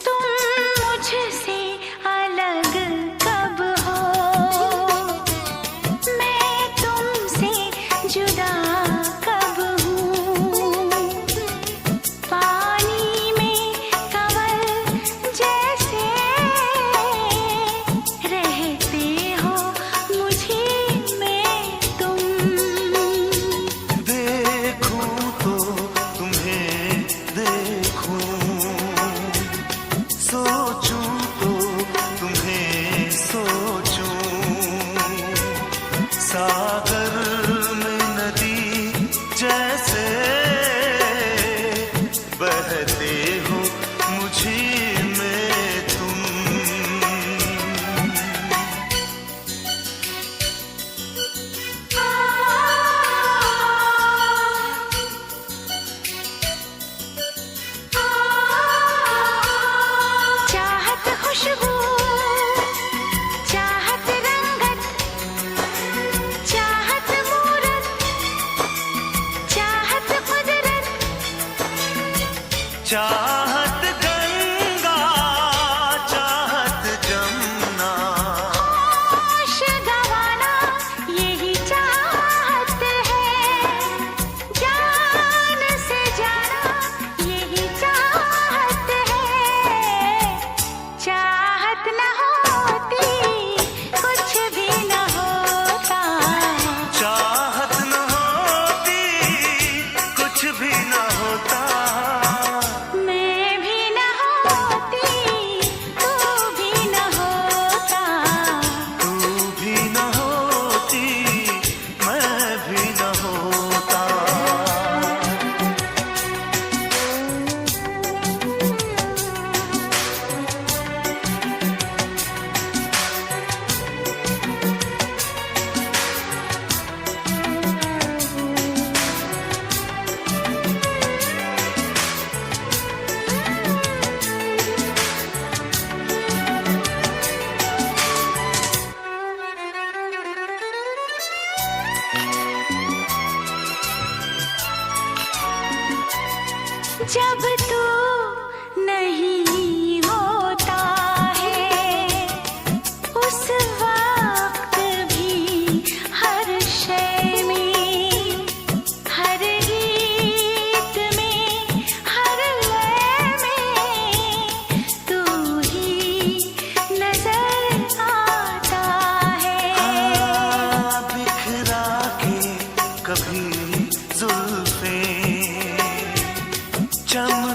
S2: तुम मुझसे अलग कब हो, मैं तुमसे जुदा कब हूँ। पानी में कंवल जैसे रहते हो मुझी में तुम।
S1: देखूं तो तुम्हें देखूं, सोचूं तो तुम्हें सोचूं। सागर में नदी जैसे बहते हो मुझी में तुम।
S2: चाहत खुशबू, चाहत रंगत, चाहत मूरत, चाहत कुदरत।
S1: चाहत गंगा चाहत जमुना,
S2: होश गंवाना यही चाहत है। जान से जाना यही चाहत है। चाहत न होती कुछ भी न होता,
S1: चाहत न होती कुछ भी न होता।
S2: मैं भी न होती तू भी न होता।
S1: तू भी न होती मैं भी न होता।
S2: जब तू नहीं होता है उस वक्त भी हर शय में, हर गीत में, हर लय में तू ही नजर आता है।
S1: बिखरा के कभी जुल्फें चमके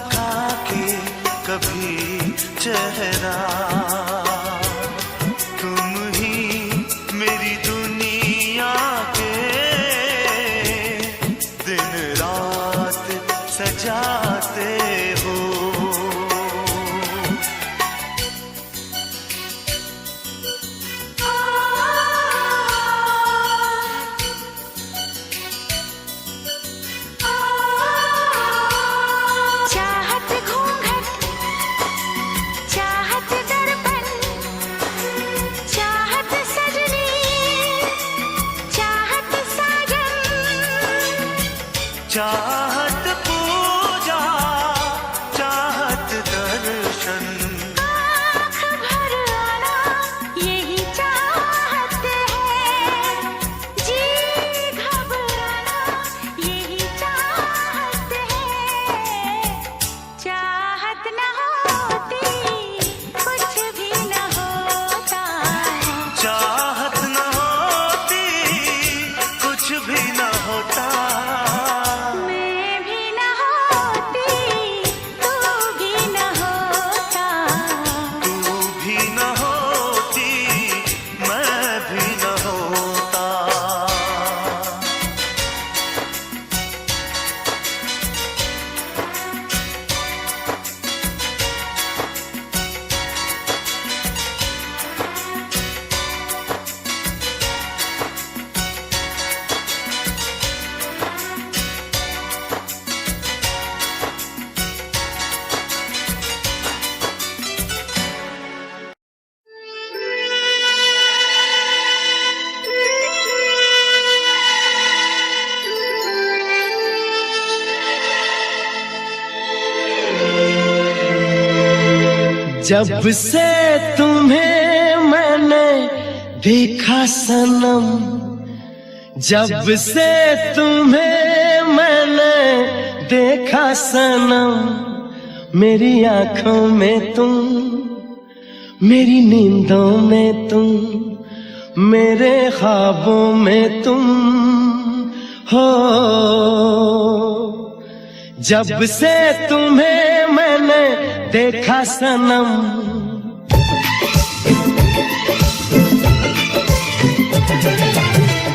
S5: जब से तुम्हें मैंने देखा सनम, जब से तुम्हें मैंने देखा सनम, मेरी आंखों में तुम, मेरी नींदों में तुम, मेरे ख्वाबों में तुम हो। जब से तुम्हें मैंने देखा सनम,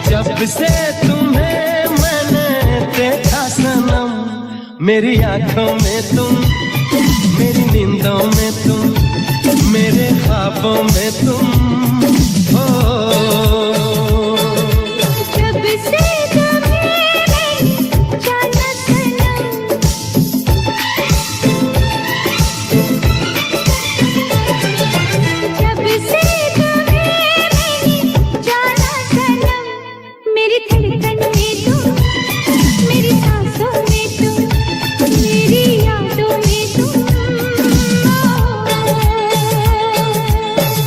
S5: जब से तुम्हें मैंने देखा सनम, मेरी आंखों में तुम, मेरी नींदों में तुम, मेरे ख्वाबों में तुम हो।
S2: जब से तुम्हें मैंने जाना सनम, जब से तुम्हें मैंने जाना सनम, मेरी धड़कन में तुम, मेरी सांसों में तुम, मेरी यादों में तुम।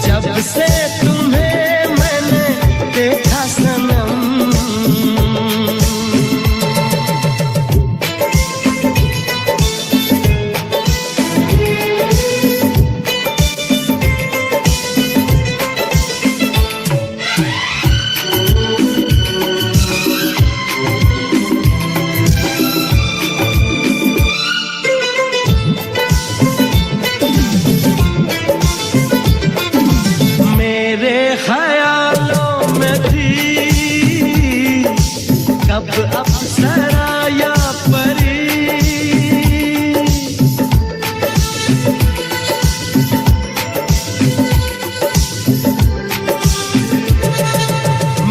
S5: जब से तुम्हें मैंने देखा सनम, मेरे ख्यालों में थी कब अप्सरा या परी,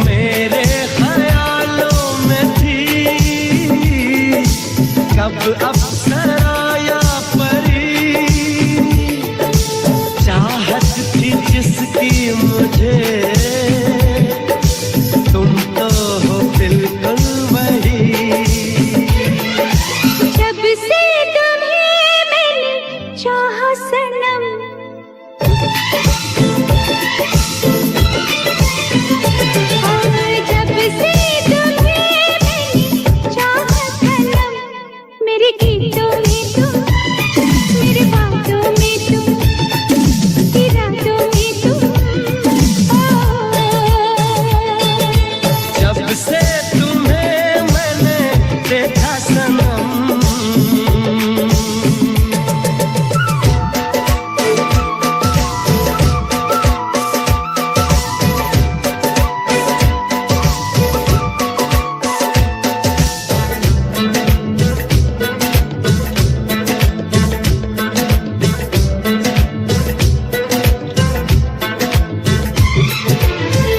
S5: मेरे ख्यालों में थी कब अप्सरा या परी, चाहत थी जिसकी मुझे, तुम तो हो बिल्कुल वही।
S2: जब से तुम्हें मैंने चाहा सनम, और जब से तुम्हें मैंने चाहा सनम, मेरे गीतों में तुम, मेरे बातों में तुम, इरादों में तुम।
S5: जब से तुम्हें मैंने देखा सनम,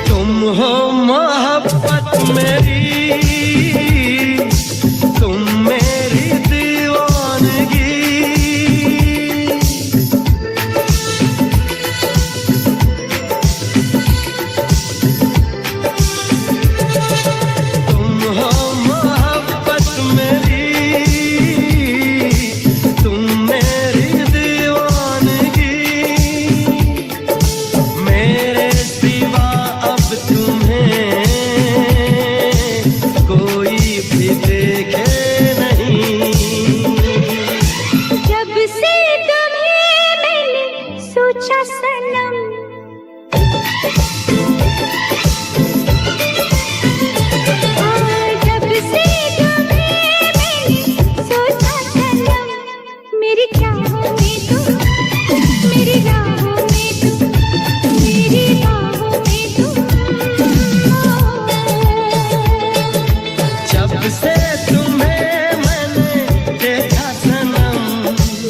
S5: तुम हो मोहब्बत मेरी, तुम मेरी दीवानगी, तुम हो मोहब्बत मेरी, तुम मेरी दीवानगी, मेरे सिवा अब तुम्हें कोई भी देखे नहीं।
S2: जब से तुम्हें मैंने सोचा सनम, और जब से तुम्हें मैंने सोचा सनम, मेरी चाहों में तुम, मेरी राहों में तुम, मेरी बाहों में तुम।
S5: जब से तुम्हें मैंने देखा सनम,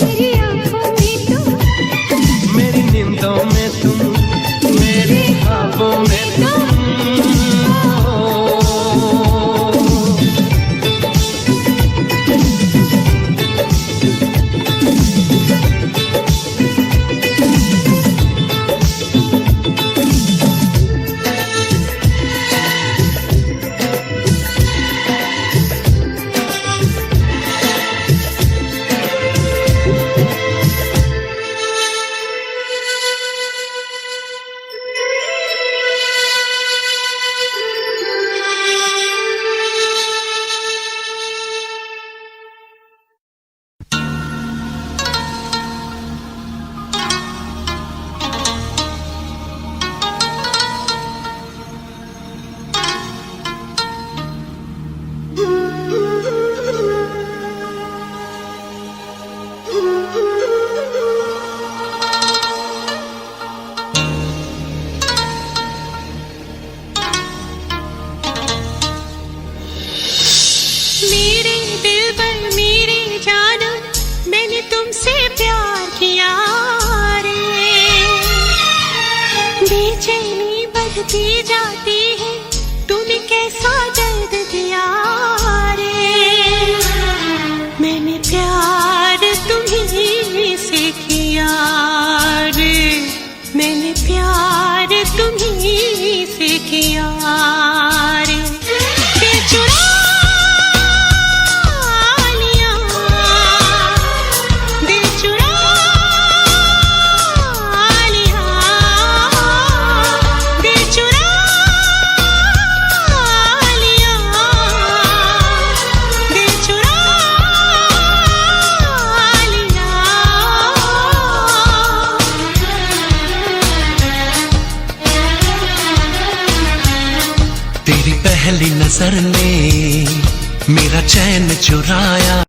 S2: मेरी आंखों में तुम,
S5: मेरी नींदों में तुम, मेरे ख्वाबों
S2: प्यार किया रे, बेचैनी बढ़ती जाती है, तूने कैसा दर्द दिया रे। मैंने प्यार तुम्हीं से किया रे, मैंने प्यार तुम्हीं से किया रे। दिल चुरा लिया, दिल चुरा लिया, दिल चुरा लिया, दिल चुरा लिया।
S3: तेरी पहली नजर ने मेरा चैन चुराया,